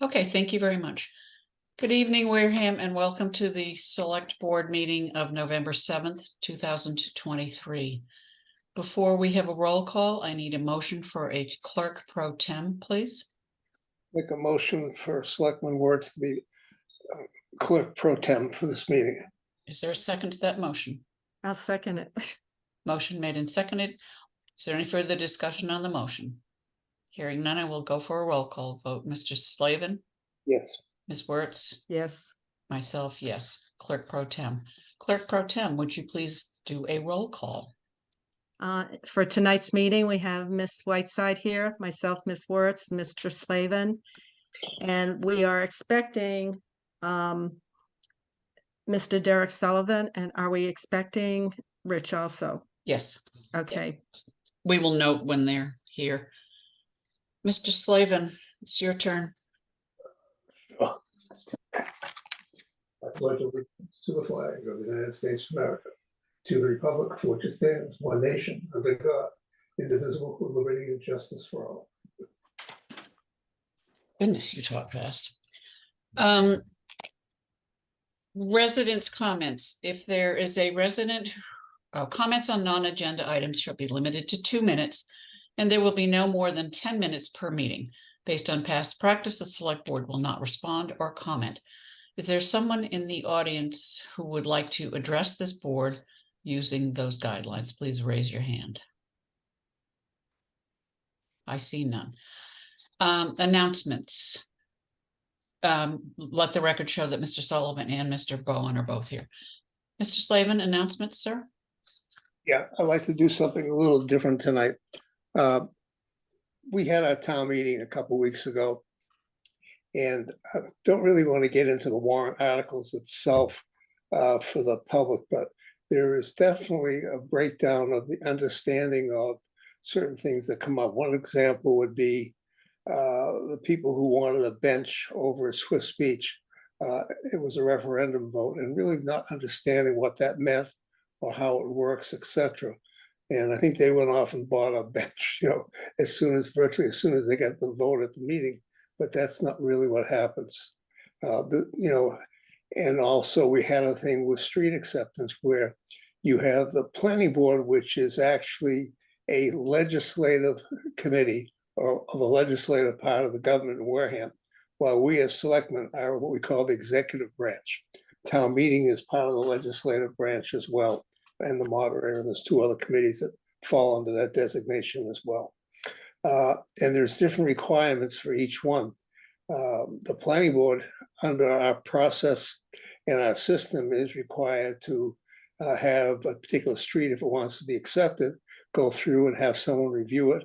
Okay, thank you very much. Good evening, Wareham, and welcome to the Select Board meeting of November 7th, 2023. Before we have a roll call, I need a motion for a clerk pro tem, please. Make a motion for Selectman Wertz to be clerk pro tem for this meeting. Is there a second to that motion? I'll second it. Motion made and seconded. Is there any further discussion on the motion? Hearing none, I will go for a roll call vote. Mr. Slavin? Yes. Ms. Wertz? Yes. Myself, yes. Clerk pro tem. Clerk pro tem, would you please do a roll call? For tonight's meeting, we have Miss Whiteside here, myself, Miss Wertz, Mr. Slavin, and we are expecting Mr. Derek Sullivan. And are we expecting Rich also? Yes. Okay. We will note when they're here. Mr. Slavin, it's your turn. Sure. I pledge allegiance to the flag of the United States of America, to the republic for which it stands, one nation, under God, indivisible, with liberty and justice for all. Goodness, you talk fast. Residents' comments. If there is a resident, comments on non-agenda items shall be limited to 2 minutes, and there will be no more than 10 minutes per meeting. Based on past practice, the select board will not respond or comment. Is there someone in the audience who would like to address this board using those guidelines? Please raise your hand. I see none. Announcements. Let the record show that Mr. Sullivan and Mr. Bowen are both here. Mr. Slavin, announcements, sir? Yeah, I'd like to do something a little different tonight. We had our town meeting a couple weeks ago, and I don't really want to get into the warrant articles itself for the public, but there is definitely a breakdown of the understanding of certain things that come up. One example would be the people who wanted a bench over at Swiss Beach. It was a referendum vote, and really not understanding what that meant or how it works, etc. And I think they went off and bought a bench, virtually as soon as they got the vote at the meeting. But that's not really what happens. And also we had a thing with street acceptance where you have the planning board, which is actually a legislative committee or the legislative part of the government in Wareham, while we as selectmen are what we call the executive branch. Town meeting is part of the legislative branch as well, and the moderator. There's 2 other committees that fall under that designation as well. And there's different requirements for each one. The planning board, under our process and our system, is required to have a particular street, if it wants to be accepted, go through and have someone review it,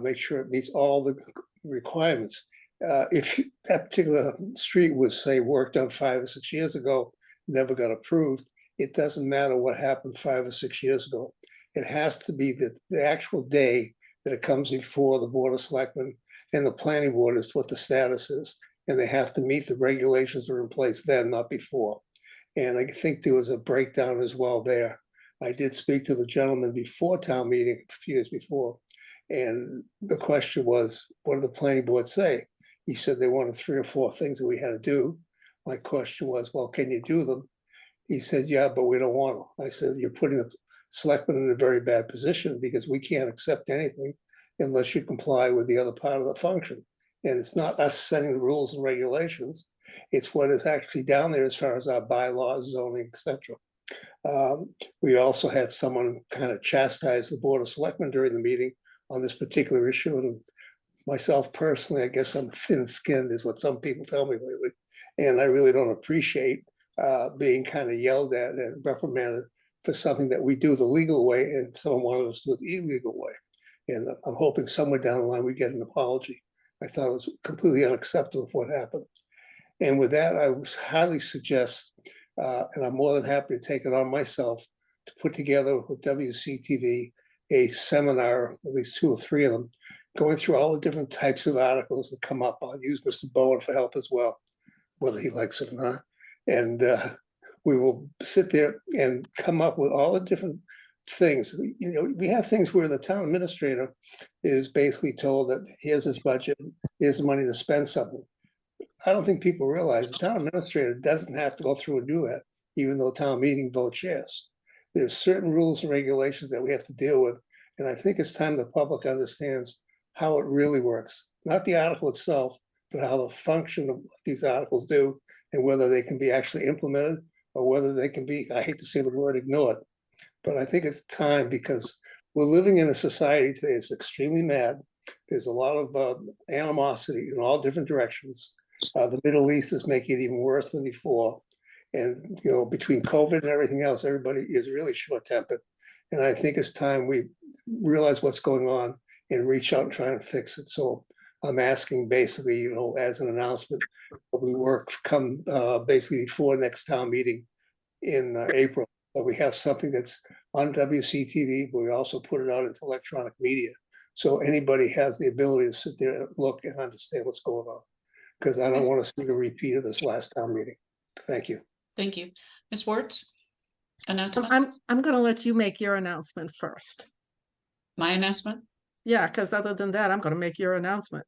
make sure it meets all the requirements. If that particular street was, say, worked on 5 or 6 years ago, never got approved, it doesn't matter what happened 5 or 6 years ago. It has to be the actual day that it comes before the Board of Selectmen and the planning board as to what the status is. And they have to meet the regulations that are in place then, not before. And I think there was a breakdown as well there. I did speak to the gentleman before town meeting, a few years before, and the question was, what did the planning board say? He said they wanted 3 or 4 things that we had to do. My question was, well, can you do them? He said, yeah, but we don't want them. I said, you're putting the selectmen in a very bad position, because we can't accept anything unless you comply with the other part of the function. And it's not us setting the rules and regulations. It's what is actually down there as far as our bylaws, zoning, etc. We also had someone kind of chastise the Board of Selectmen during the meeting on this particular issue. And myself personally, I guess I'm thin-skinned, is what some people tell me lately. And I really don't appreciate being kind of yelled at and reprimanded for something that we do the legal way, and someone wanted us to do it the illegal way. And I'm hoping somewhere down the line we get an apology. I thought it was completely unacceptable what happened. And with that, I would highly suggest, and I'm more than happy to take it on myself, to put together with WCTV a seminar, at least 2 or 3 of them, going through all the different types of articles that come up. I'll use Mr. Bowen for help as well, whether he likes it or not. And we will sit there and come up with all the different things. We have things where the town administrator is basically told that here's his budget, here's the money to spend something. I don't think people realize the town administrator doesn't have to go through and do that, even though town meeting votes yes. There's certain rules and regulations that we have to deal with, and I think it's time the public understands how it really works. Not the article itself, but how the function of what these articles do, and whether they can be actually implemented, or whether they can be, I hate to say the word, ignored. But I think it's time, because we're living in a society today that's extremely mad. There's a lot of animosity in all different directions. The Middle East is making it even worse than before. And, you know, between COVID and everything else, everybody is really short-tempered. And I think it's time we realize what's going on and reach out and try and fix it. So I'm asking basically, you know, as an announcement, we work come basically before next town meeting in April, that we have something that's on WCTV, but we also put it out into electronic media. So anybody has the ability to sit there and look and understand what's going on. Because I don't want to see a repeat of this last town meeting. Thank you. Thank you. Ms. Wertz? Announcement? I'm gonna let you make your announcement first. My announcement? Yeah, because other than that, I'm gonna make your announcement.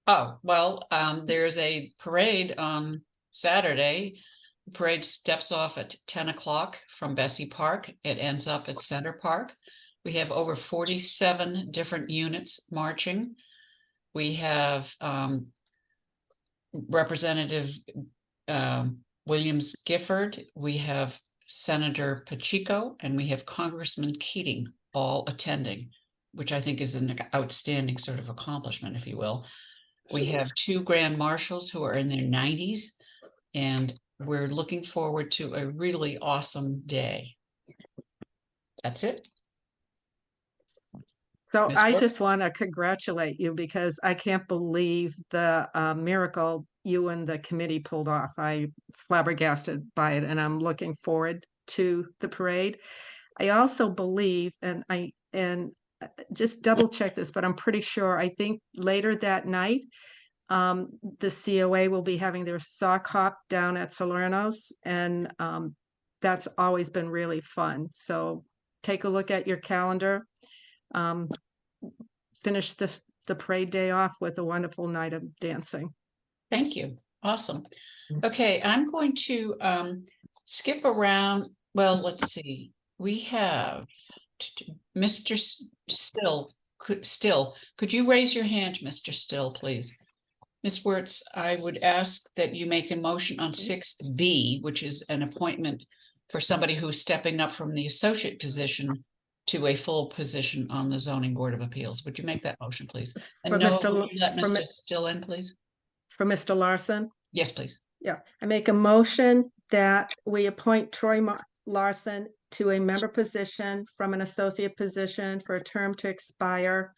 Oh, well, there's a parade on Saturday. The parade steps off at 10 o'clock from Bessie Park. It ends up at Center Park. We have over 47 different units marching. We have Representative Williams Gifford, we have Senator Pacheco, and we have Congressman Keating all attending, which I think is an outstanding sort of accomplishment, if you will. We have two grand marshals who are in their 90s, and we're looking forward to a really awesome day. That's it. So Ms. I Brooks? just want to congratulate you, because I can't believe the miracle you and the committee pulled off. I flabbergasted by it, and I'm looking forward to the parade. I also believe, and just double check this, but I'm pretty sure, I think later that night, the COA will be having their sock hop down at Salerno's, and that's always been really fun. So take a look at your calendar. Finish the parade day off with a wonderful night of dancing. Thank you. Awesome. Okay, I'm going to skip around. Well, let's see. We have Mr. Still. Could you raise your hand, Mr. Still, please? Ms. Wertz, I would ask that you make a motion on 6B, which is an appointment for somebody who's stepping up from the associate position to a full position on the Zoning Board of Appeals. Would you make that motion, please? And For no, Mr. will you let for Mr. Mi- Still in, please? For Mr. Larson? Yes, please. Yeah, I make a motion that we appoint Troy Larson to a member position from an associate position for a term to expire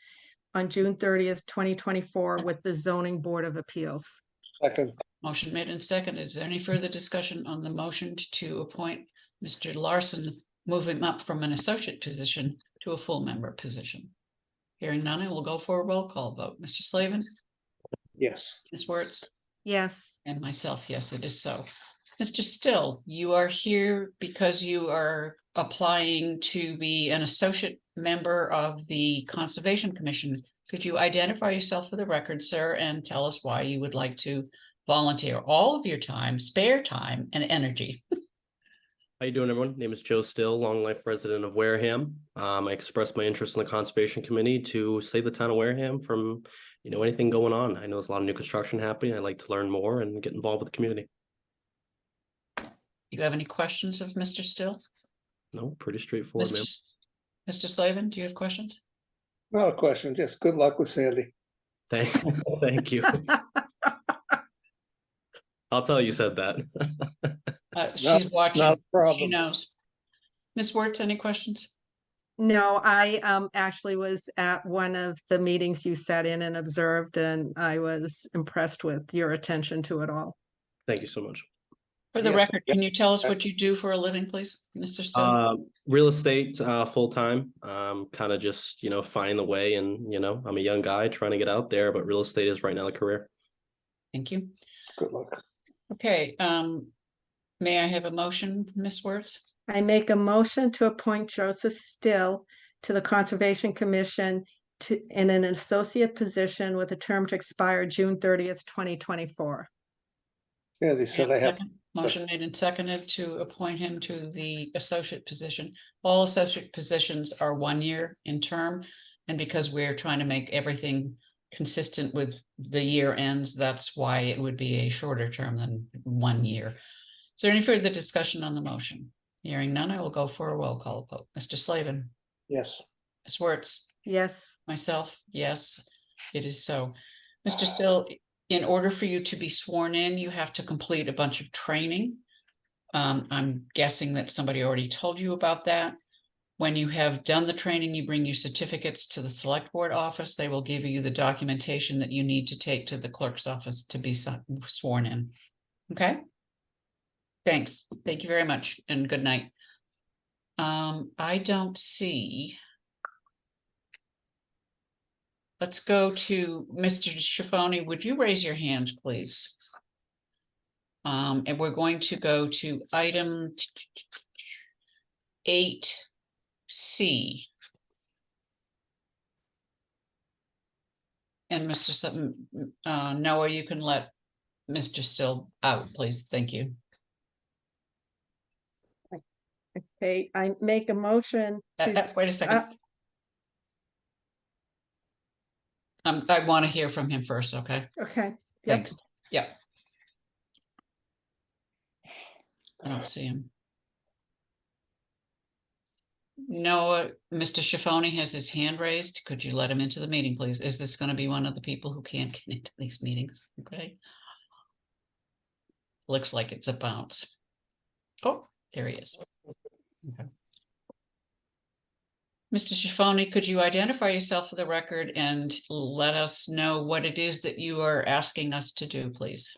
on June 30th, 2024 with the Zoning Board of Appeals. Second. Motion made and seconded. Is there any further discussion on the motion to appoint Mr. Larson, move him up from an associate position to a full member position? Hearing none, I will go for a roll call vote. Mr. Slavin? Yes. Ms. Wertz? Yes. And myself, yes, it is so. Mr. Still, you are here because you are applying to be an associate member of the Conservation Commission. Could you identify yourself for the record, sir, and tell us why you would like to volunteer all of your time, spare time, and energy? How you doing, everyone? Name is Joe Still, long life resident of Wareham. I expressed my interest in the Conservation Committee to save the town of Wareham from, anything going on. I know there's a lot of new construction happening. I'd like to learn more and get involved with the community. Do you have any questions of Mr. Still? No, pretty straightforward, man. Mr. Slavin, do you have questions? Not a question, just good luck with Sandy. Thank you. I'll tell you said that. She's watching. Not a She problem. knows. Ms. Wertz, any questions? No, I actually was at one of the meetings you sat in and observed, and I was impressed with your attention to it all. Thank you so much. For the Yes. record, can you tell us what you do for a living, please, Mr. Still? Real estate, full time. Kind of just finding the way, and I'm a young guy trying to get out there, but real estate is right now the career. Thank you. Good luck. Okay, may I have a motion, Ms. Wertz? I make a motion to appoint Joseph Still to the Conservation Commission in an associate position with a term to expire June 30th, 2024. Yeah, they said I have, Second. Motion made and seconded to appoint him to the associate position. All associate positions are 1 year in term. And because we're trying to make everything consistent with the year ends, that's why it would be a shorter term than 1 year. Is there any further discussion on the motion? Hearing none, I will go for a roll call vote. Mr. Slavin, yes. Ms. Wertz, Yes, myself, yes, it is so. Mr. Still, in order for you to be sworn in, you have to complete a bunch of training. I'm guessing that somebody already told you about that. When you have done the training, you bring your certificates to the select board office. They will give you the documentation that you need to take to the clerk's office to be sworn in. Okay? Thanks. Thank you very much and good night. I don't see. Let's go to Mr. Schifoni. Would you raise your hand, please? And we're going to go to item 8C. And Mr. Sutton, Noah, you can let Mr. Still out, please. Thank you. okay, I make a motion to, Wait a second. I want to hear from him first, okay? okay. Yep. Thanks. Yep. I don't see him. Noah, Mr. Schifoni has his hand raised. Could you let him into the meeting, please? Is this going to be one of the people who can't get into these meetings? Okay. Looks like it's a bounce. Oh, there he is. Okay. Mr. Schifoni, could you identify yourself for the record and let us know what it is that you are asking us to do, please?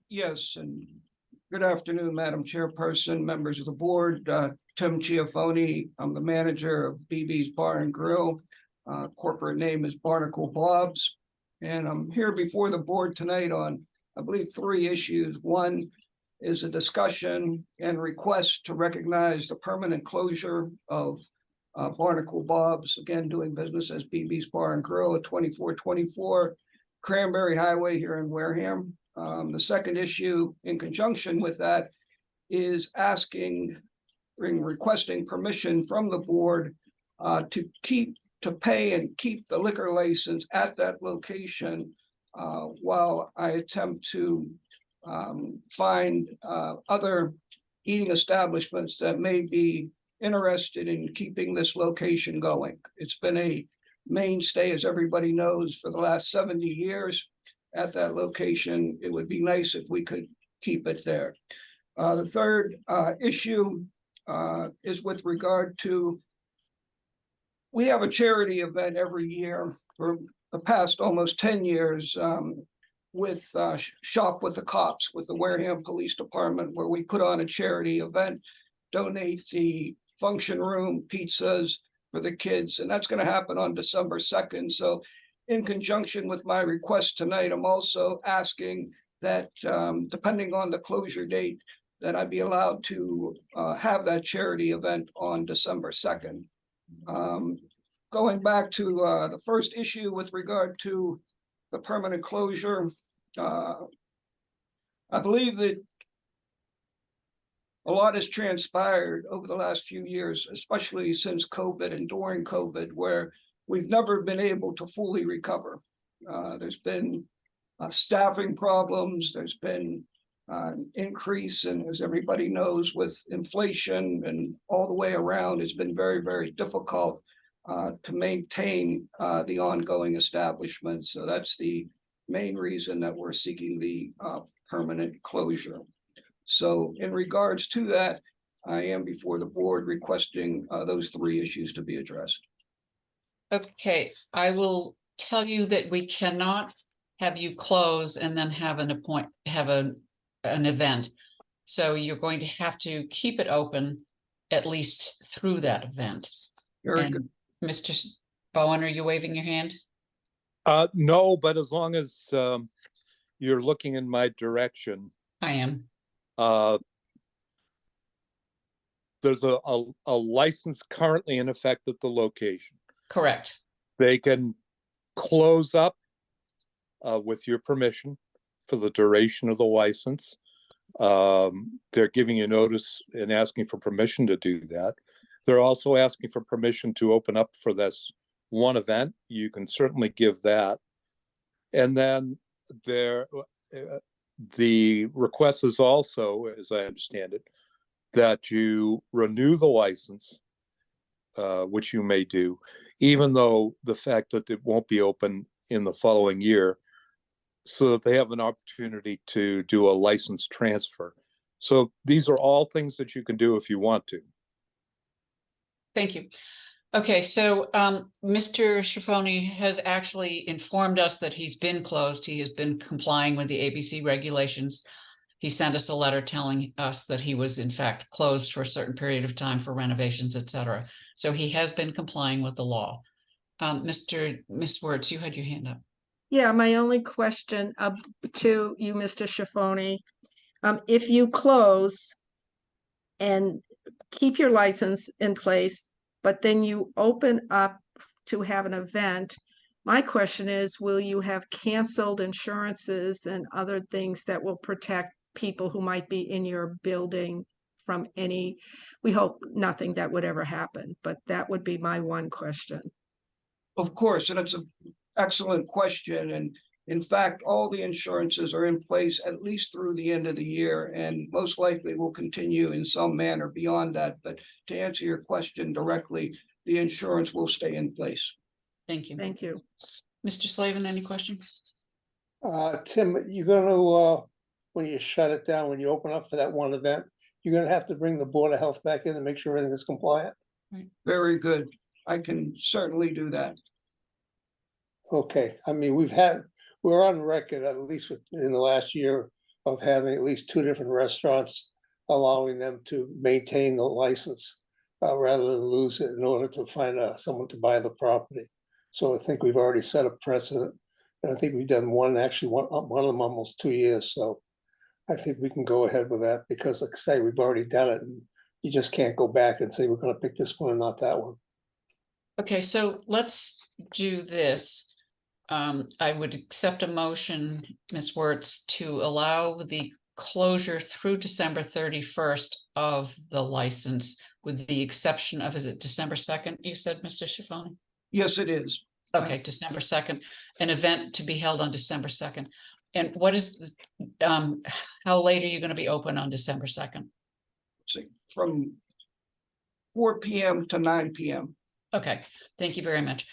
Yes, and good afternoon, Madam Chairperson, members of the board. Tim Chiafoni, I'm the manager of BB's Bar and Grill. Corporate name is Barnacle Bob's. And I'm here before the board tonight on, I believe, 3 issues. One is a discussion and request to recognize the permanent closure of Barnacle Bob's, again, doing business as BB's Bar and Grill at 2424 Cranberry Highway here in Wareham. The second issue in conjunction with that is requesting permission from the board to pay and keep the liquor license at that location while I attempt to find other eating establishments that may be interested in keeping this location going. It's been a mainstay, as everybody knows, for the last 70 years at that location. It would be nice if we could keep it there. The third issue is with regard to, we have a charity event every year for the past almost 10 years with Shop with the Cops, with the Wareham Police Department, where we put on a charity event, donate the function room, pizzas for the kids, and that's going to happen on December 2nd. So in conjunction with my request tonight, I'm also asking that depending on the closure date, that I be allowed to have that charity event on December 2nd. Going back to the first issue with regard to the permanent closure, I believe that a lot has transpired over the last few years, especially since COVID and during COVID, where we've never been able to fully recover. There's been staffing problems. There's been an increase, and as everybody knows, with inflation and all the way around, it's been very, very difficult to maintain the ongoing establishment. So that's the main reason that we're seeking the permanent closure. So in regards to that, I am before the board requesting those 3 issues to be addressed. Okay, I will tell you that we cannot have you close and then have an event. So you're going to have to keep it open at least through that event. Very good. Mr. Bowen, are you waving your hand? No, but as long as you're looking in my direction. I am. There's a license currently in effect at the location. Correct. They can close up with your permission for the duration of the license. They're giving you notice and asking for permission to do that. They're also asking for permission to open up for this one event. You can certainly give that. And then the request is also, as I understand it, that you renew the license, which you may do, even though the fact that it won't be open in the following year, so that they have an opportunity to do a license transfer. So these are all things that you can do if you want to. Thank you. Okay, so Mr. Schifoni has actually informed us that he's been closed. He has been complying with the ABC regulations. He sent us a letter telling us that he was in fact closed for a certain period of time for renovations, et cetera. So he has been complying with the law. Ms. Wertz, you had your hand up. Yeah, my only question to you, Mr. Schifoni, if you close and keep your license in place, but then you open up to have an event, my question is, will you have canceled insurances and other things that will protect people who might be in your building from any, we hope nothing that would ever happen, but that would be my one question. Of course, and it's an excellent question. And in fact, all the insurances are in place at least through the end of the year, and most likely will continue in some manner beyond that. But to answer your question directly, the insurance will stay in place. Thank you. Thank you. Mr. Slavin, any questions? Tim, you're gonna, when you shut it down, when you open up for that one event, you're gonna have to bring the Board of Health back in and make sure everything is compliant. Very good. I can certainly do that. Okay, I mean, we're on record, at least in the last year, of having at least 2 different restaurants, allowing them to maintain the license rather than lose it in order to find someone to buy the property. So I think we've already set a precedent. And I think we've done one of them almost 2 years. So I think we can go ahead with that because, like I say, we've already done it. And you just can't go back and say, we're going to pick this one and not that one. Okay, so let's do this. I would accept a motion, Ms. Wertz, to allow the closure through December 31st of the license, with the exception of, is it December 2nd, you said, Mr. Schifoni? Yes, it is. Okay, December 2nd, an event to be held on December 2nd. And what is the, how late are you going to be open on December 2nd? From 4 p.m. to 9 p.m. Okay, thank you very much.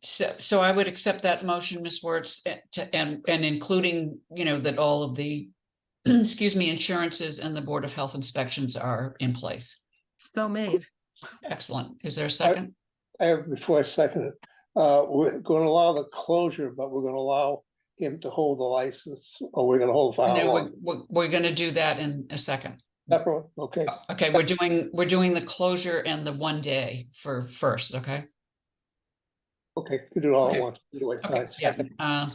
So I would accept that motion, Ms. Wertz, and including, that all of the, excuse me, insurances and the Board of Health inspections are in place. So made. Excellent. Is there a second? Before I second it, we're going to allow the closure, but we're going to allow him to hold the license, or we're going to hold for how long? We're going to do that in a second. Separate, okay. Okay, we're doing the closure and the 1 day for first, okay? Okay, we do it all Okay. at once. Either way, Okay, fine. yeah.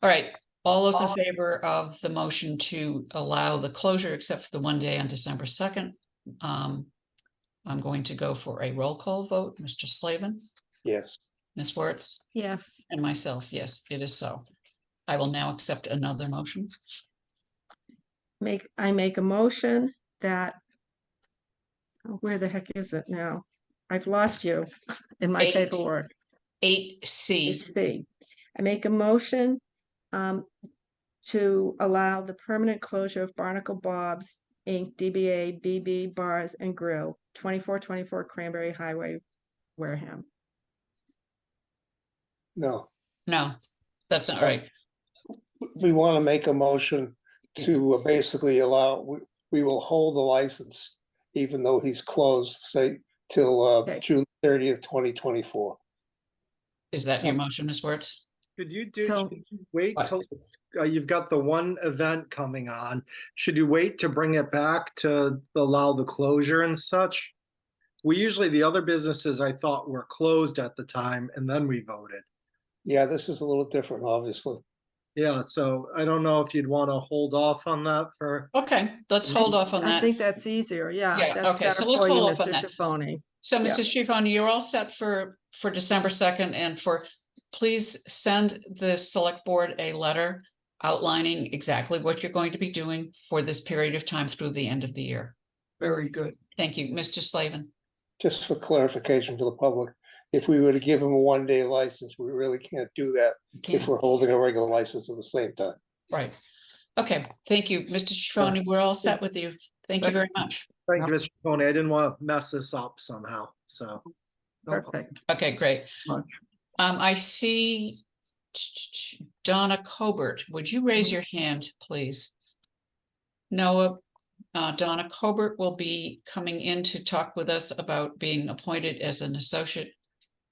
All right, all those in favor of the motion to allow the closure except for the 1 day on December 2nd? I'm going to go for a roll call vote. Mr. Slavin, Yes. Ms. Wertz, Yes. and myself, yes, it is so. I will now accept another motion. I make a motion that, where the heck is it now? I've lost you in my paperwork. 8C. It's C. I make a motion to allow the permanent closure of Barnacle Bob's Inc., DBA BB Bars and Grill, 2424 Cranberry Highway, Wareham. No, No, that's not right. we want to make a motion to basically allow, we will hold the license, even though he's closed, say, till Okay. June 30th, 2024. Is that your motion, Ms. Wertz? Could you So- wait What? till you've got the one event coming on? Should you wait to bring it back to allow the closure and such? We usually, the other businesses I thought were closed at the time and then we voted. Yeah, this is a little different, obviously. Yeah, so I don't know if you'd want to hold off on that for, Okay, let's hold off on I that. think that's easier. Yeah, Yeah, that's okay, so better let's for you, hold off on Mr. that. Schifoni. So, Yeah. Mr. Schifoni, you're all set for December 2nd and for please send the select board a letter outlining exactly what you're going to be doing for this period of time through the end of the year. Very good. Thank you, Mr. Slavin. Just for clarification for the public, if we were to give them a 1-day license, we really can't do that if Okay, we're holding a regular license at the same time. right. Okay, thank you, Mr. Schifani. We're all set with you. Thank you very much. Thank you, Mr. Tony. I didn't want to mess this up somehow, so. No problem Perfect. Okay, great. much. I see Donna Colbert. Would you raise your hand, please? Noah, Donna Colbert will be coming in to talk with us about being appointed as an associate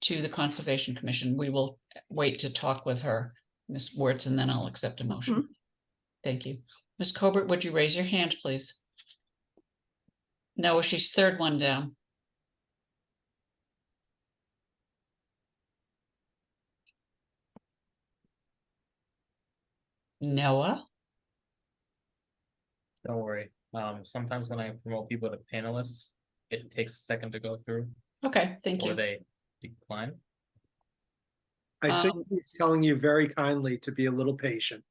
to the Conservation Commission. We will wait to talk with her, Ms. Wertz, and then I'll accept a motion. Thank you. Ms. Colbert, would you raise your hand, please? Noah, she's third one down. Noah? Don't worry. Sometimes when I promote people to panelists, it takes a second to go through, Okay, thank or you. they decline. I think Um, he's telling you very kindly to be a little patient.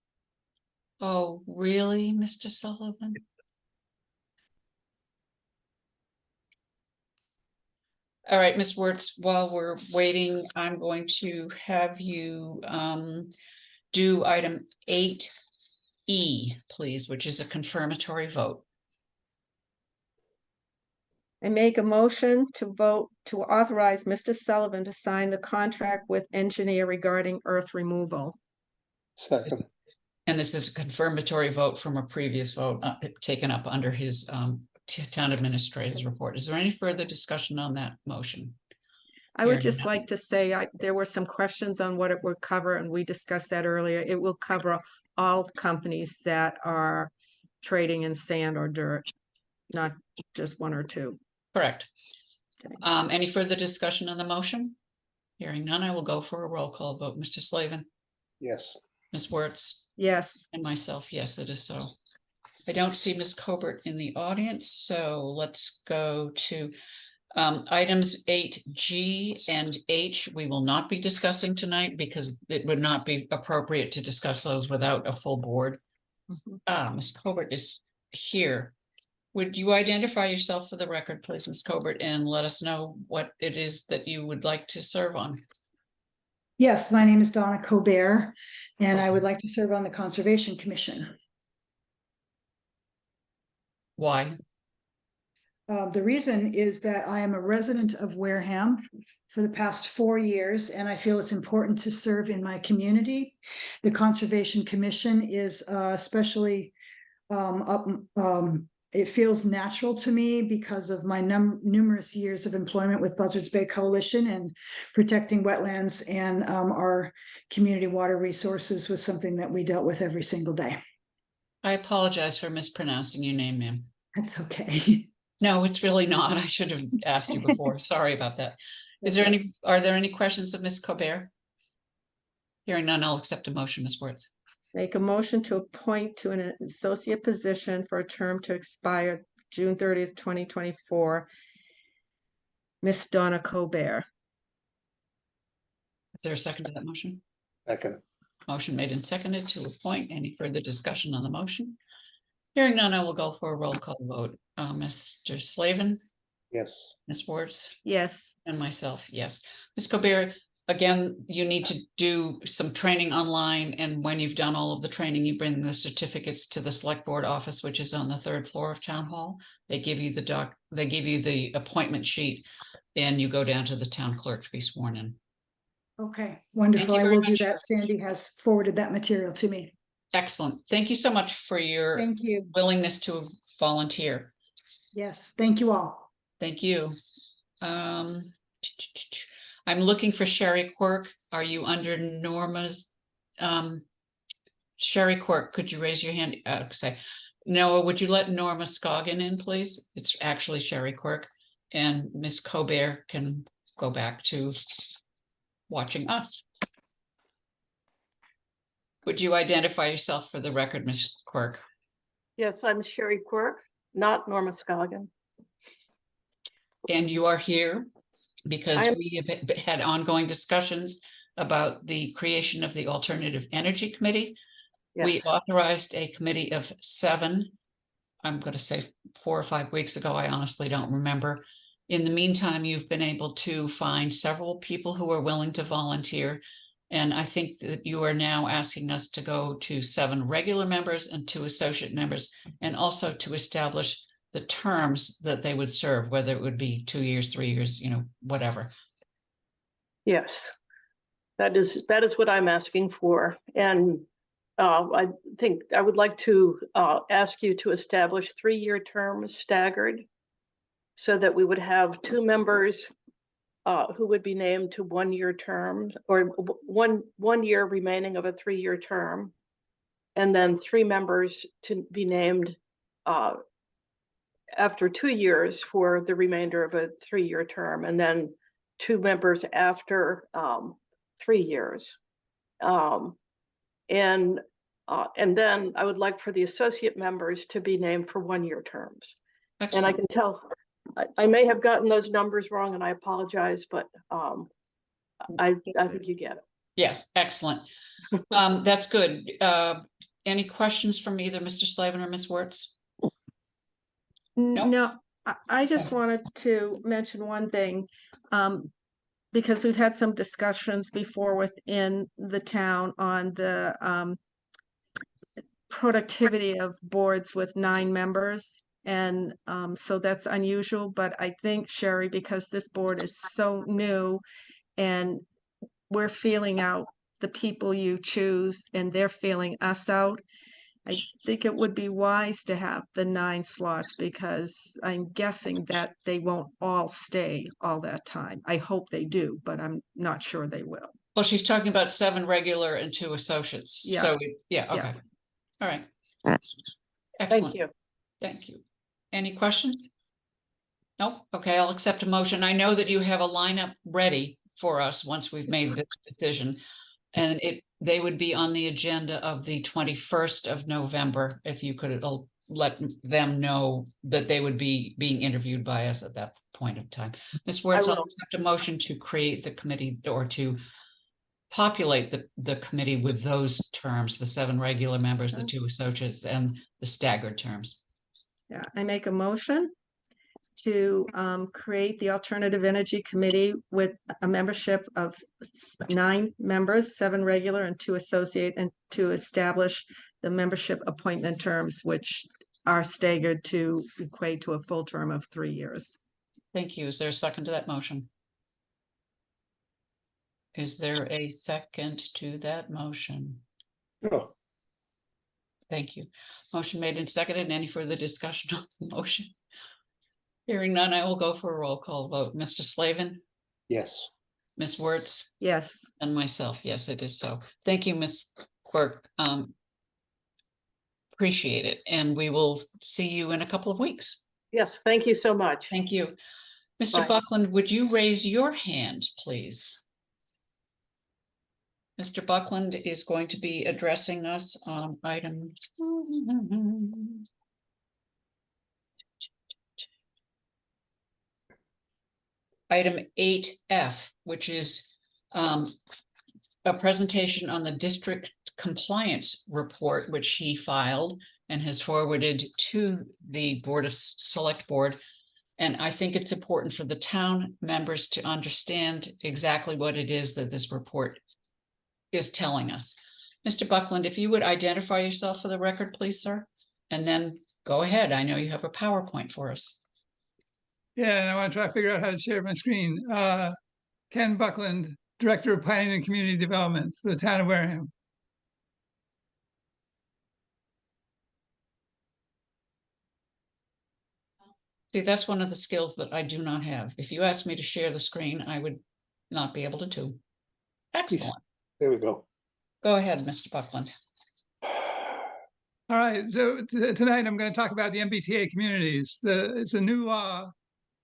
Oh, really, Mr. Sullivan? All right, Ms. Wertz, while we're waiting, I'm going to have you do item 8E, please, which is a confirmatory vote. I make a motion to vote to authorize Mr. Sullivan to sign the contract with engineer regarding earth removal. Second, And this is a confirmatory vote from a previous vote taken up under his town administrator's report. Is there any further discussion on that motion? I would Hearing just none. like to say, there were some questions on what it would cover, and we discussed that earlier. It will cover all companies that are trading in sand or dirt, not just one or two. Correct. Okay. Any further discussion on the motion? Hearing none, I will go for a roll call vote. Mr. Slavin, yes. Ms. Wertz, Yes, and myself, yes, it is so. I don't see Ms. Colbert in the audience, so let's go to items 8G and H. We will not be discussing tonight because it would not be appropriate to discuss those without a full board. Mhm. Ms. Colbert is here. Would you identify yourself for the record, please, Ms. Colbert, and let us know what it is that you would like to serve on? Yes, my name is Donna Colbert, and I would like to serve on the Conservation Commission. Why? The reason is that I am a resident of Wareham for the past 4 years, and I feel it's important to serve in my community. The Conservation Commission is especially it feels natural to me because of my numerous years of employment with Buzzards Bay Coalition, and protecting wetlands and our community water resources was something that we dealt with every single day. I apologize for mispronouncing your name, ma'am. That's okay. No, it's really not. I should have asked you before. Sorry about that. Are there any questions of Ms. Colbert? Hearing none, I'll accept a motion, Ms. Wertz. make a motion to appoint to an associate position for a term to expire June 30th, 2024. Miss Donna Colbert. Is there a second to that motion? Second, Motion made and seconded to appoint. Any further discussion on the motion? Hearing none, I will go for a roll call vote. Mr. Slavin, yes. Ms. Wertz, Yes, and myself, yes. Ms. Colbert, again, you need to do some training online, and when you've done all of the training, you bring the certificates to the select board office, which is on the 3rd floor of Town Hall. They give you the appointment sheet, and you go down to the town clerk to be sworn in. Okay, wonderful. you I very will do much. that. Sandy has forwarded that material to me. Excellent. Thank you so much for your Thank you. willingness to volunteer. Yes, thank you all. Thank you. I'm looking for Sherry Quirk. Are you under Norma's? Sherry Quirk, could you raise your hand? Say, Noah, would you let Norma Scoggin in, please? It's actually Sherry Quirk, and Miss Colbert can go back to watching us. Would you identify yourself for the record, Ms. Quirk? Yes, I'm Sherry Quirk, not Norma Scoggin. And you are here because I'm- we have had ongoing discussions about the creation of the Alternative Energy Committee. We Yes, authorized a committee of 7. I'm going to say 4 or 5 weeks ago. I honestly don't remember. In the meantime, you've been able to find several people who are willing to volunteer. And I think that you are now asking us to go to 7 regular members and 2 associate members, and also to establish the terms that they would serve, whether it would be 2 years, 3 years, whatever. yes. That is what I'm asking for. And I think I would like to ask you to establish 3-year terms staggered so that we would have 2 members who would be named to 1-year terms, or one year remaining of a 3-year term, and then 3 members to be named after 2 years for the remainder of a 3-year term, and then 2 members after 3 years. And then I would like for the associate members to be named for 1-year terms. And I Excellent. can tell, I may have gotten those numbers wrong, and I apologize, but I think you get it. Yeah, excellent. That's good. Any questions from either Mr. Slavin or Ms. Wertz? Nope. No, I just Okay. wanted to mention one thing. Because we've had some discussions before within the town on the productivity of boards with 9 members. And so that's unusual, but I think, Sherry, because this board is so new and we're feeling out the people you choose and they're feeling us out, I think it would be wise to have the 9 slots, because I'm guessing that they won't all stay all that time. I hope they do, but I'm not sure they will. Well, she's talking about 7 regular and 2 associates. Yeah. So, yeah, Yeah. okay. All right. Thank Excellent. you. Thank you. Any questions? Nope. Okay, I'll accept a motion. I know that you have a lineup ready for us once we've made the decision. And they would be on the agenda of the 21st of November, if you could let them know that they would be being interviewed by us at that point of time. Ms. Wertz, I'll will. accept a motion to create the committee, or to populate the committee with those terms, the 7 regular members, the 2 associates, and the staggered terms. Yeah, I make a motion to create the Alternative Energy Committee with a membership of 9 members, 7 regular and 2 associate, and to establish the membership appointment terms, which are staggered to equate to a full term of 3 years. Thank you. Is there a second to that motion? Is there a second to that motion? No, Thank you. Motion made and seconded. Any further discussion on the motion? Hearing none, I will go for a roll call vote. Mr. Slavin, yes. Ms. Wertz, Yes, and myself. Yes, it is so. Thank you, Ms. Quirk. Appreciate it. And we will see you in a couple of weeks. Yes, thank you so much. Thank you. Mr. Bye. Buckland, would you raise your hand, please? Mr. Buckland is going to be addressing us on item. Item 8F, which is a presentation on the district compliance report, which he filed and has forwarded to the Board of Select Board. And I think it's important for the town members to understand exactly what it is that this report is telling us. Mr. Buckland, if you would identify yourself for the record, please, sir, and then go ahead. I know you have a PowerPoint for us. Yeah, and I want to try to figure out how to share my screen. Ken Buckland, Director of Planning and Community Development for the town of Wareham. See, that's one of the skills that I do not have. If you asked me to share the screen, I would not be able to do. Excellent. There we go. Go ahead, Mr. Buckland. All right, so tonight I'm going to talk about the MBTA communities. It's a new law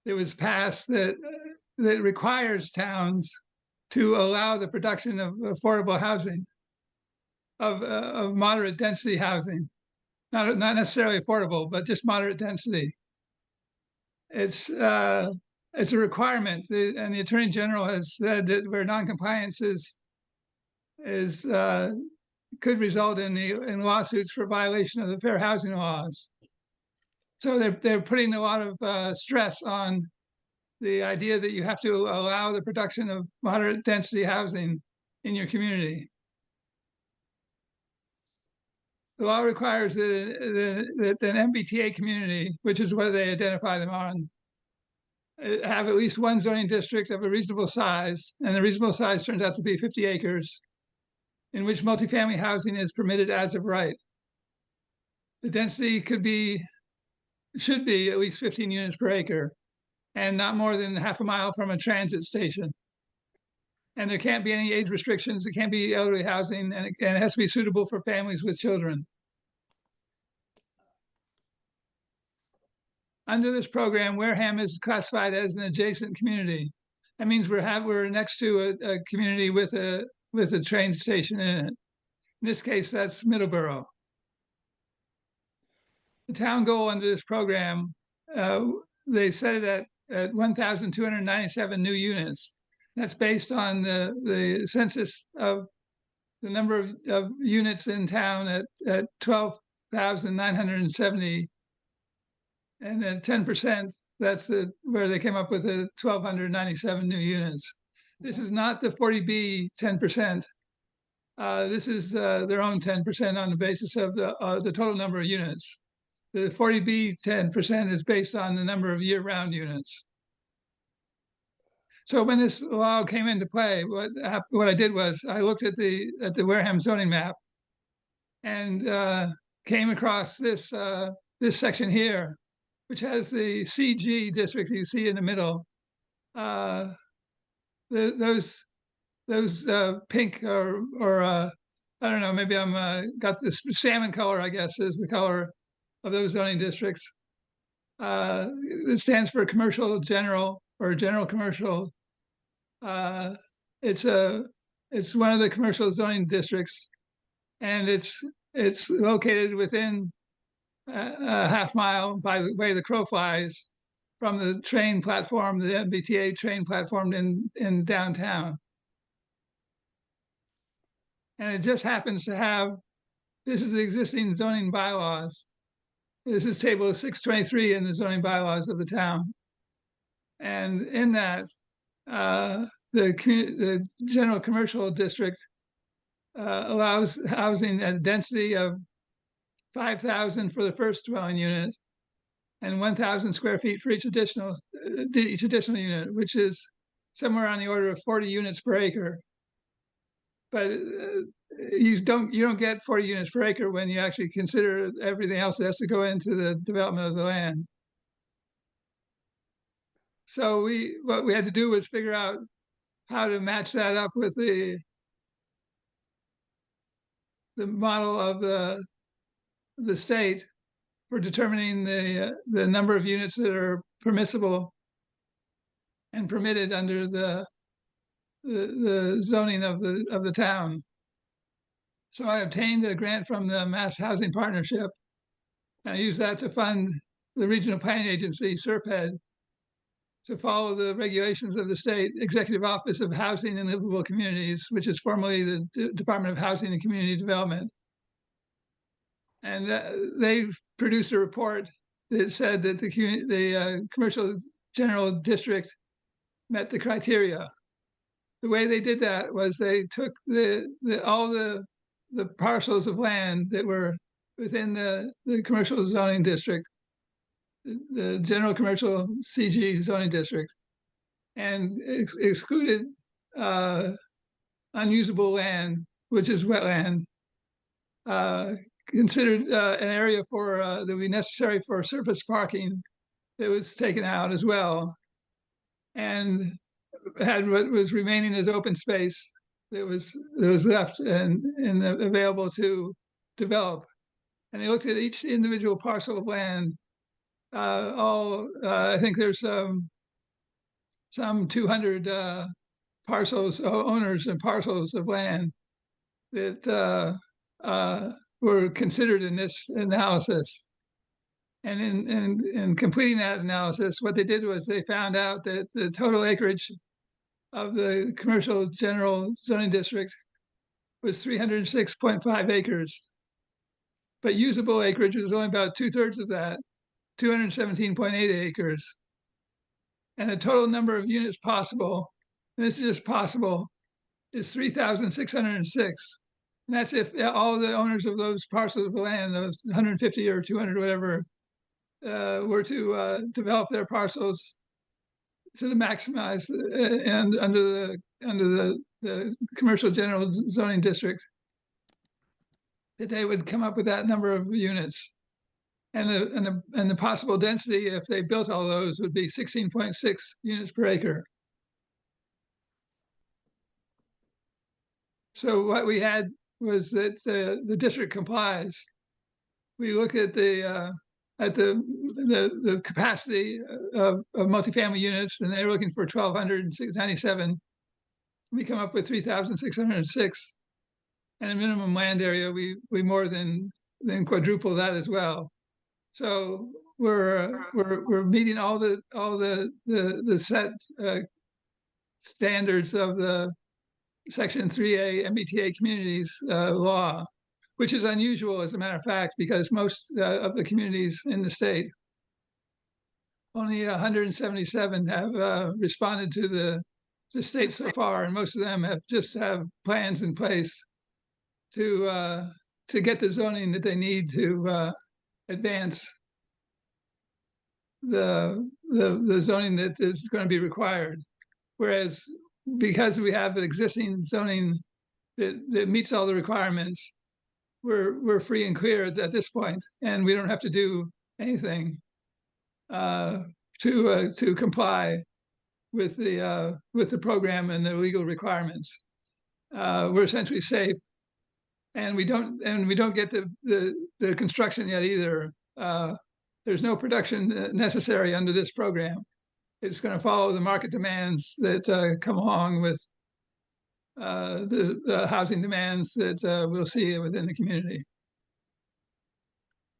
that was passed that requires towns to allow the production of affordable housing, of moderate density housing, not necessarily affordable, but just moderate density. It's a requirement, and the Attorney General has said that where noncompliance is is could result in lawsuits for violation of the fair housing laws. So they're putting a lot of stress on the idea that you have to allow the production of moderate density housing in your community. The law requires that an MBTA community, which is what they identify them on, have at least one zoning district of a reasonable size, and the reasonable size turns out to be 50 acres, in which multifamily housing is permitted as of right. The density should be at least 15 units per acre, and not more than half a mile from a transit station. And there can't be any age restrictions. It can't be elderly housing, and it has to be suitable for families with children. Under this program, Wareham is classified as an adjacent community. That means we're next to a community with a train station in it. In this case, that's Middleborough. The town goal under this program, they set it at 1,297 new units. That's based on the census of the number of units in town at 12,970. And then 10%, that's where they came up with the 1,297 new units. This is not the 40B 10%. This is their own 10% on the basis of the total number of units. The 40B 10% is based on the number of year-round units. So when this law came into play, what I did was I looked at the Wareham zoning map and came across this section here, which has the CG district you see in the middle. Those pink or I don't know, maybe I'm got this salmon color, I guess, is the color of those zoning districts. It stands for commercial general or general commercial. It's one of the commercial zoning districts, and it's located within a half mile by the way the crow flies from the train platform, the MBTA train platform in downtown. And it just happens to have, this is the existing zoning bylaws. This is table 623 in the zoning bylaws of the town. And in that, the general commercial district allows housing at a density of 5,000 for the first dwelling unit and 1,000 square feet for each additional unit, which is somewhere on the order of 40 units per acre. But you don't get 40 units per acre when you actually consider everything else that has to go into the development of the land. So what we had to do was figure out how to match that up with the model of the state for determining the number of units that are permissible and permitted under the zoning of the town. So I obtained a grant from the Mass Housing Partnership, and I used that to fund the Regional Planning Agency, SERPED, to follow the regulations of the state Executive Office of Housing and Livable Communities, which is formerly the Department of Housing and Community Development. And they produced a report that said that the commercial general district met the criteria. The way they did that was they took all the parcels of land that were within the commercial zoning district, the general commercial CG zoning district, and excluded unusable land, which is wetland, considered an area that would be necessary for surface parking that was taken out as well, and had what was remaining as open space that was left and available to develop. And they looked at each individual parcel of land. I think there's some 200 parcels, owners and parcels of land that were considered in this analysis. And in completing that analysis, what they did was they found out that the total acreage of the commercial general zoning district was 306.5 acres. But usable acreage was only about 2/3 of that, 217.8 acres. And the total number of units possible, and this is just possible, is 3,606. And that's if all the owners of those parcels of land, those 150 or 200, whatever, were to develop their parcels to the maximize and under the commercial general zoning district, that they would come up with that number of units. And the possible density, if they built all those, would be 16.6 units per acre. So what we had was that the district complies. We look at the capacity of multifamily units, and they're looking for 1,297. We come up with 3,606, and a minimum land area, we more than quadruple that as well. So we're meeting all the set standards of the Section 3A MBTA communities law, which is unusual as a matter of fact, because most of the communities in the state, only 177 have responded to the state so far, and most of them have plans in place to get the zoning that they need to advance the zoning that is going to be required. Whereas because we have an existing zoning that meets all the requirements, we're free and clear at this point, and we don't have to do anything to comply with the program and the legal requirements. We're essentially safe, and we don't get the construction yet either. There's no production necessary under this program. It's going to follow the market demands that come along with the housing demands that we'll see within the community.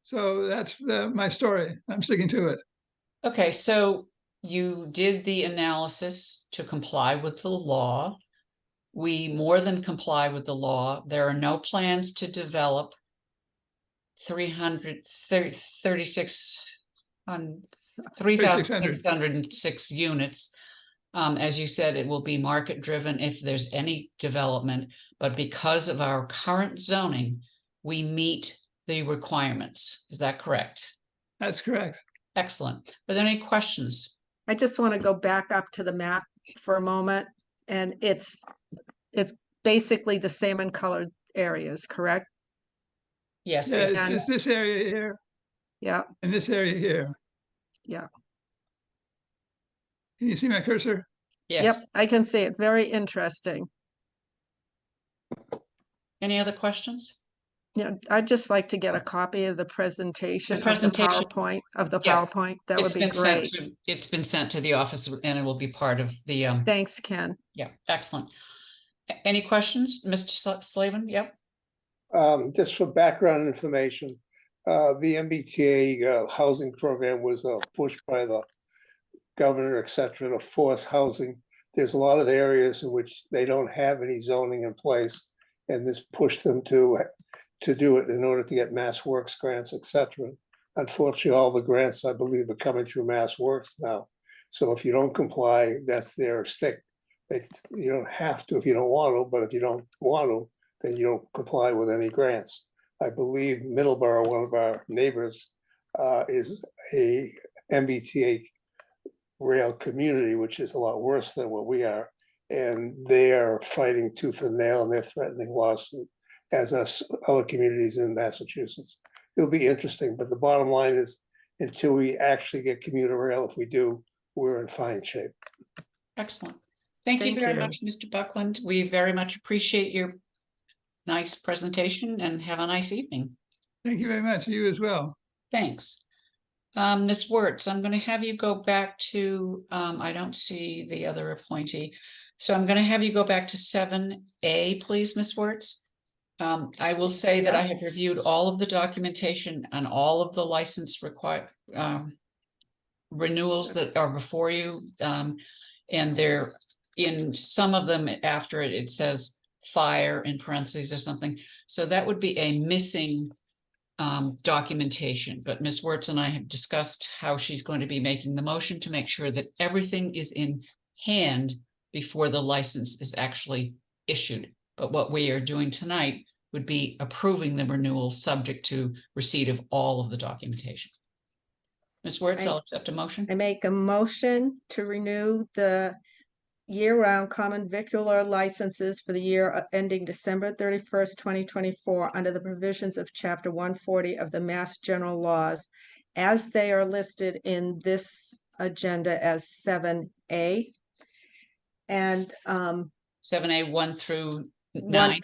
So that's my story. I'm sticking to it. Okay, so you did the analysis to comply with the law. We more than comply with the law. There are no plans to develop 3,606 units. As you said, it will be market driven if there's any development, but because of our current zoning, we meet the requirements. Is that correct? That's correct. Excellent. Are there any questions? I just want to go back up to the map for a moment, and it's basically the salmon colored areas, correct? Yes. Yeah, And- it's this area here Yeah, and this area here. yeah. Can you see my cursor? Yes. Yep, I can see it. Very interesting. Any other questions? Yeah, I'd just like to get a copy of the presentation, presentation. of the PowerPoint, Yeah. That would be great. It's been sent to the office and it will be part of the, Thanks, Ken. yeah, excellent. Any questions, Mr. Slavin? Yep. Just for background information, the MBTA housing program was pushed by the governor, et cetera, to force housing. There's a lot of areas in which they don't have any zoning in place, and this pushed them to do it in order to get Mass Works grants, et cetera. Unfortunately, all the grants, I believe, are coming through Mass Works now. So if you don't comply, that's their stick. You don't have to if you don't want to, but if you don't want to, then you don't comply with any grants. I believe Middleborough, one of our neighbors, is a MBTA rail community, which is a lot worse than what we are. And they are fighting tooth and nail, and they're threatening lawsuit, as us other communities in Massachusetts. It'll be interesting, but the bottom line is, until we actually get commuter rail, if we do, we're in fine shape. Excellent. Thank you Thank very you. much, Mr. Buckland. We very much appreciate your nice presentation and have a nice evening. Thank you very much. You as well. Thanks. Ms. Wertz, I'm going to have you go back to, I don't see the other appointee. So I'm going to have you go back to 7A, please, Ms. Wertz. I will say that I have reviewed all of the documentation and all of the license renewals that are before you. And they're in some of them after it says fire in parentheses or something. So that would be a missing documentation, but Ms. Wertz and I have discussed how she's going to be making the motion to make sure that everything is in hand before the license is actually issued. But what we are doing tonight would be approving the renewal subject to receipt of all of the documentation. Ms. Wertz, I'll accept a motion. I make a motion to renew the year-round common vicular licenses for the year ending December 31st, 2024, under the provisions of Chapter 140 of the Mass General Laws, as they are listed in this agenda as 7A. And 7A 1 through one 9,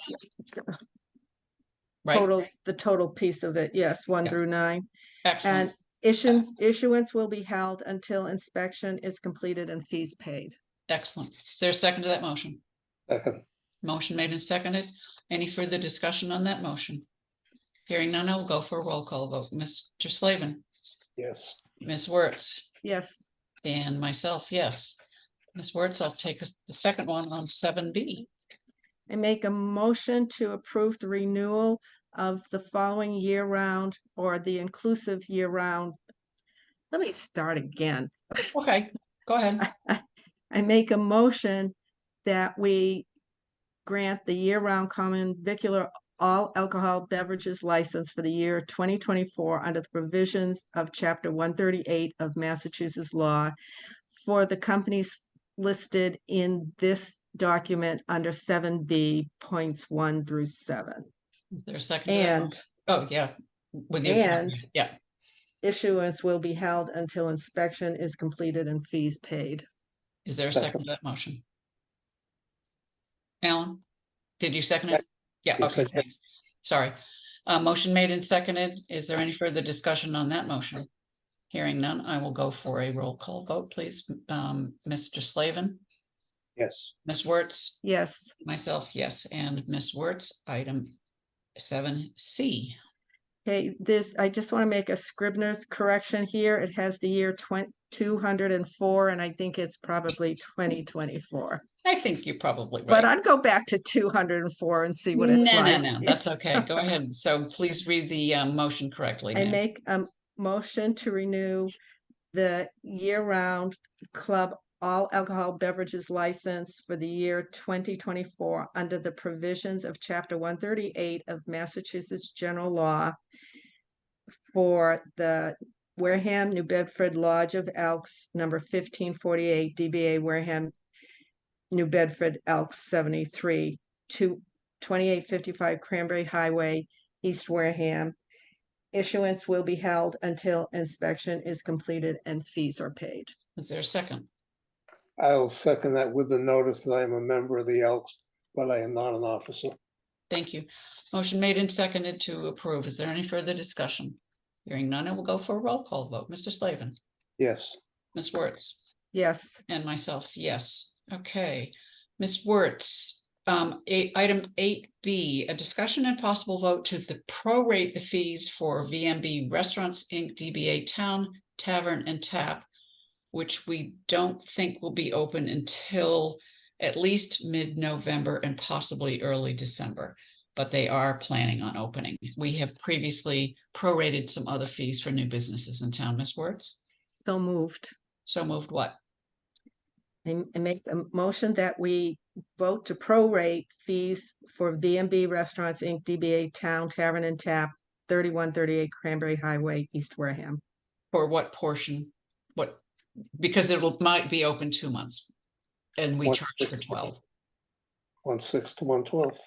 right? total, the total piece of it, yes, 1 Yeah. through 9. Excellent. And issuance will be held until inspection is completed and fees paid. Excellent. Is there a second to that motion? Second. Motion made and seconded. Any further discussion on that motion? Hearing none, I will go for a roll call vote. Mr. Slavin, Yes. Ms. Wertz, Yes, and myself, yes. Ms. Wertz, I'll take the second one on 7B. I make a motion to approve the renewal of the following year-round or the inclusive year-round. Let me start again. Okay, go ahead. I make a motion that we grant the year-round common vicular all alcohol beverages license for the year 2024 under the provisions of Chapter 138 of Massachusetts law for the companies listed in this document under 7B points 1 through 7. Is there a second? To that And motion? Oh, yeah. With your and comment. Yeah. issuance will be held until inspection is completed and fees paid. Is there a second Second. to that motion? Alan, did you second it? Yeah, Yes, I okay, did. thanks. Sorry. Motion made and seconded. Is there any further discussion on that motion? Hearing none, I will go for a roll call vote, please. Mr. Slavin, Yes. Ms. Wertz, Yes, myself, yes, and Ms. Wertz, item 7C. okay, I just want to make a Scribner's correction here. It has the year 204, and I think it's probably 2024. I think you're probably right. But I'd go back to 204 and see what it's No, like. no, that's okay. Go ahead. So please read the motion correctly. I ma'am. make a motion to renew the year-round club all alcohol beverages license for the year 2024 under the provisions of Chapter 138 of Massachusetts General Law for the Wareham, New Bedford Lodge of Elks, number 1548, DBA Wareham, New Bedford Elks 73, to 2855 Cranberry Highway, East Wareham. Issuance will be held until inspection is completed and fees are paid. Is there a second? I'll second that with the notice that I am a member of the Elks, but I am not an officer. Thank you. Motion made and seconded to approve. Is there any further discussion? Hearing none, I will go for a roll call vote. Mr. Slavin, Yes. Ms. Wertz, Yes, and myself, yes. Okay. Ms. Wertz, item 8B, a discussion and possible vote to prorate the fees for VMB Restaurants, Inc., DBA Town, Tavern, and Tap, which we don't think will be open until at least mid-November and possibly early December, but they are planning on opening. We have previously prorated some other fees for new businesses in town. Ms. Wertz? so moved. So moved what? I make a motion that we vote to prorate fees for VMB Restaurants, Inc., DBA Town, Tavern, and Tap, 3138 Cranberry Highway, East Wareham. For what portion? What? Because might be open 2 months and we What- charge for 12. 1/6 to 1/12.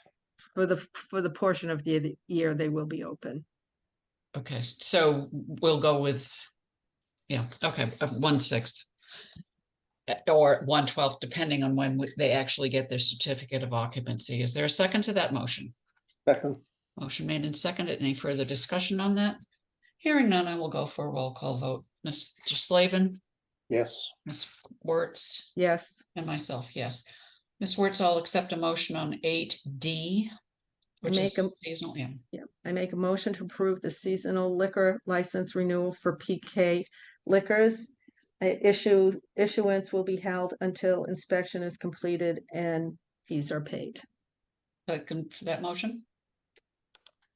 For the portion of the year they will be open. Okay, so we'll go with, yeah, okay, 1/6. Or 1/12, depending on when they actually get their certificate of occupancy. Is there a second to that motion? Second. Motion made and seconded. Any further discussion on that? Hearing none, I will go for a roll call vote. Mr. Slavin, Yes. Ms. Wertz, Yes, and myself, yes. Ms. Wertz, I'll accept a motion on 8D, which is make a- seasonal. Yeah. I make a motion to approve the seasonal liquor license renewal for PK Liquors. Issuance will be held until inspection is completed and fees are paid. For that motion?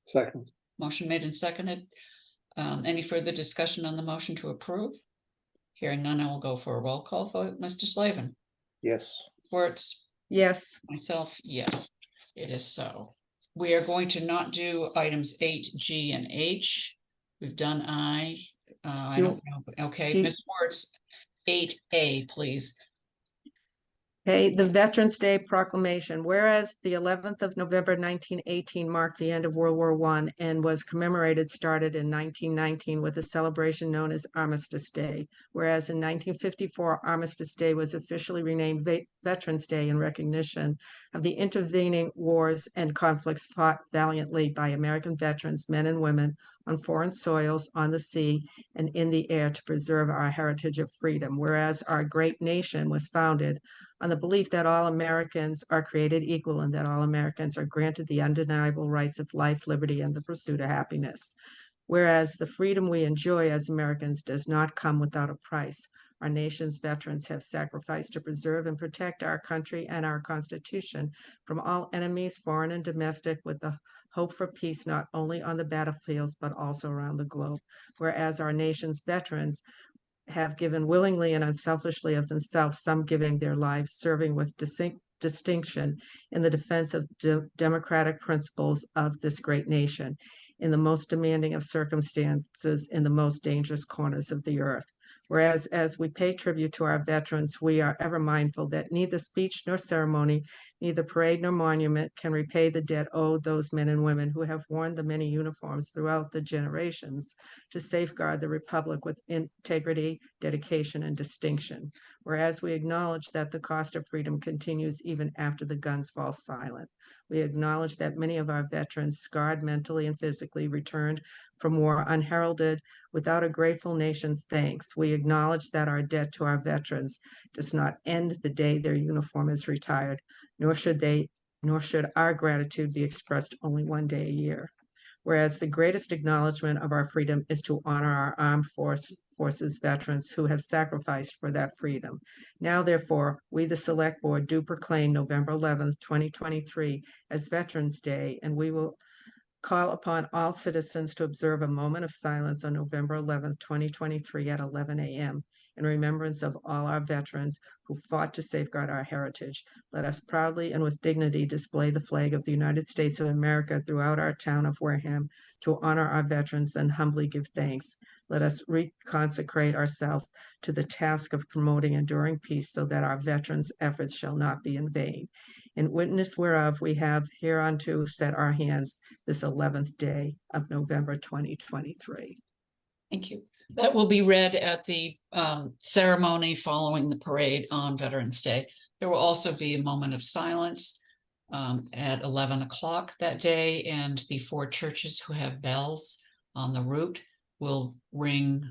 Second, Motion made and seconded. Any further discussion on the motion to approve? Hearing none, I will go for a roll call vote. Mr. Slavin, yes. Wertz, Yes, myself, yes, it is so. We are going to not do items 8G and H. We've done I. I You- don't know. Okay, G- Ms. Wertz, 8A, please. okay, the Veterans Day proclamation, whereas the 11th of November 1918 marked the end of World War I and was started in 1919 with a celebration known as Armistice Day. Whereas in 1954, Armistice Day was officially renamed Veterans Day in recognition of the intervening wars and conflicts fought valiantly by American veterans, men and women, on foreign soils, on the sea, and in the air to preserve our heritage of freedom. Whereas our great nation was founded on the belief that all Americans are created equal and that all Americans are granted the undeniable rights of life, liberty, and the pursuit of happiness. Whereas the freedom we enjoy as Americans does not come without a price. Our nation's veterans have sacrificed to preserve and protect our country and our Constitution from all enemies, foreign and domestic, with the hope for peace not only on the battlefields but also around the globe. Whereas our nation's veterans have given willingly and unselfishly of themselves, some giving their lives serving with distinction in the defense of democratic principles of this great nation, in the most demanding of circumstances, in the most dangerous corners of the earth. Whereas, as we pay tribute to our veterans, we are ever mindful that neither speech nor ceremony, neither parade nor monument can repay the debt owed those men and women who have worn the many uniforms throughout the generations to safeguard the Republic with integrity, dedication, and distinction. Whereas we acknowledge that the cost of freedom continues even after the guns fall silent. We acknowledge that many of our veterans, scarred mentally and physically, returned from war unheralded without a grateful nation's thanks. We acknowledge that our debt to our veterans does not end the day their uniform is retired, nor should our gratitude be expressed only one day a year. Whereas the greatest acknowledgement of our freedom is to honor our armed forces veterans who have sacrificed for that freedom. Now, therefore, we, the Select Board, do proclaim November 11th, 2023 as Veterans Day, and we will call upon all citizens to observe a moment of silence on November 11th, 2023 at 11 a.m. in remembrance of all our veterans who fought to safeguard our heritage. Let us proudly and with dignity display the flag of the United States of America throughout our town of Wareham to honor our veterans and humbly give thanks. Let us reconsecrate ourselves to the task of promoting enduring peace so that our veterans' efforts shall not be in vain. In witness whereof we have hereunto set our hands this 11th day of November 2023. Thank you. That will be read at the ceremony following the parade on Veterans Day. There will also be a moment of silence at 11 o'clock that day, and the 4 churches who have bells on the route will ring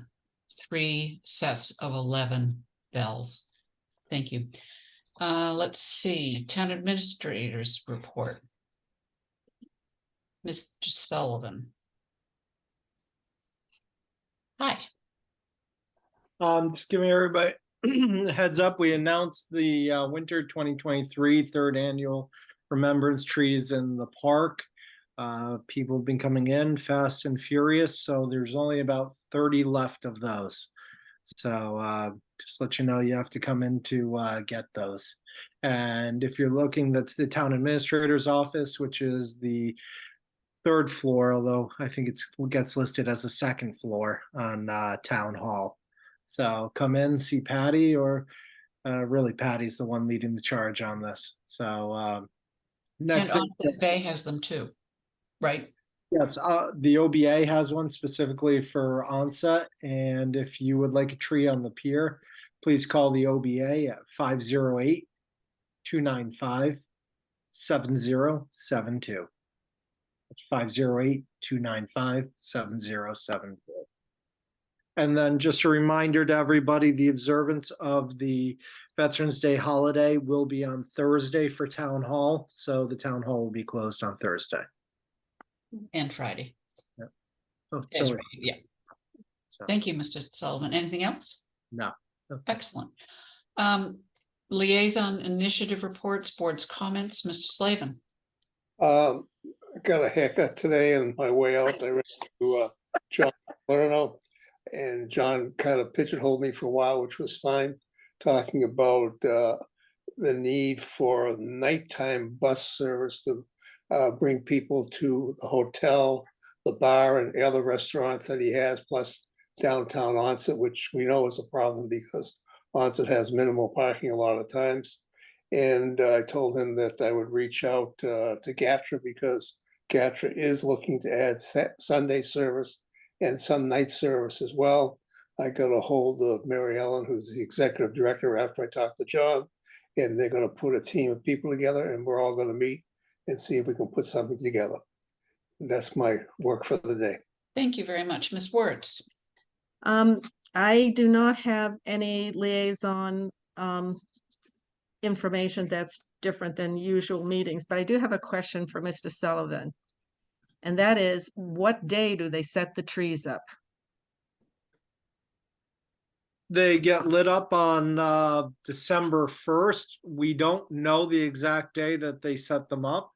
3 sets of 11 bells. Thank you. Let's see, Town Administrator's report. Mr. Sullivan. Hi. Just giving everybody a heads up, we announced the winter 2023 third annual remembrance trees in the park. People have been coming in fast and furious, so there's only about 30 left of those. So just let you know, you have to come in to get those. And if you're looking, that's the town administrator's office, which is the 3rd floor, although I think it gets listed as the 2nd floor on town hall. So come in, see Patty, or really Patty's the one leading the charge on this. So next And thing, Onset Bay has them too, right? yes, the OBA has one specifically for onset, and if you would like a tree on the pier, please call the OBA at 508-295-7072. That's 508-295-7072. And then just a reminder to everybody, the observance of the Veterans Day holiday will be on Thursday for Town Hall. So the Town Hall will be closed on Thursday. And Friday. Oh, That's so- right, yeah. so, Thank you, Mr. Sullivan. Anything else? No. Excellent. Liaison initiative reports, board's comments, Mr. Slavin. I got a haircut today on my way out. I ran to John Lerno, and John kind of pigeonholed me for a while, which was fine, talking about the need for nighttime bus service to bring people to the hotel, the bar, and the other restaurants that he has, plus downtown Onset, which we know is a problem because Onset has minimal parking a lot of times. And I told him that I would reach out to GATRA because GATRA is looking to add Sunday service and some night service as well. I got a hold of Mary Ellen, who's the executive director, after I talked to John, and they're going to put a team of people together, and we're all going to meet and see if we can put something together. That's my work for the day. Thank you very much. Ms. Wertz. I do not have any liaison information that's different than usual meetings, but I do have a question for Mr. Sullivan. And that is, what day do they set the trees up? They get lit up on December 1st. We don't know the exact day that they set them up.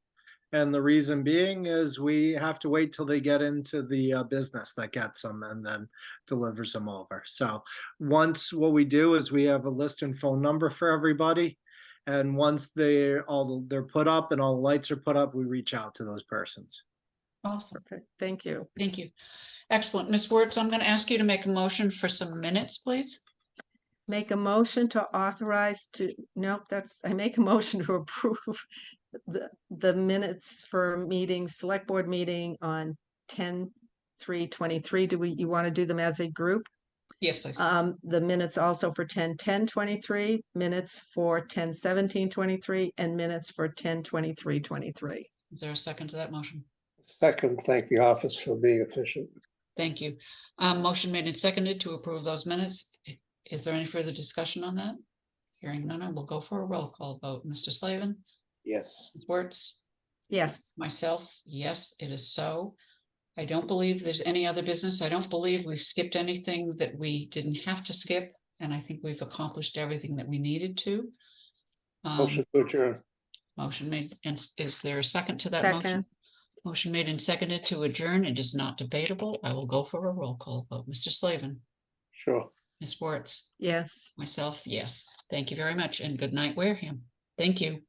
And the reason being is we have to wait till they get into the business that gets them and then delivers them over. So once, what we do is we have a list and phone number for everybody. And once they're put up and all the lights are put up, we reach out to those persons. Awesome. Perfect. Thank you. Thank you. Excellent. Ms. Wertz, I'm going to ask you to make a motion for some minutes, please. Make a motion to authorize to, nope, I make a motion to approve the minutes for select board meeting on 10/3/23. You want to do them as a group? Yes, please. The minutes also for 10/10/23, minutes for 10/17/23, and minutes for 10/23/23. Is there a second to that motion? Second, thank the office for being efficient. Thank you. Motion made and seconded to approve those minutes. Is there any further discussion on that? Hearing none, we'll go for a roll call vote. Mr. Slavin? Yes. Ms. Wertz? Yes. Myself, yes, it is so. I don't believe there's any other business. I don't believe we've skipped anything that we didn't have to skip. And I think we've accomplished everything that we needed to. Motion to adjourn. Motion made. And is there a second to that motion? Second. Motion made and seconded to adjourn. It is not debatable. I will go for a roll call vote. Mr. Slavin? Sure. Ms. Wertz? Yes. Myself, yes. Thank you very much and good night, Wareham. Thank you.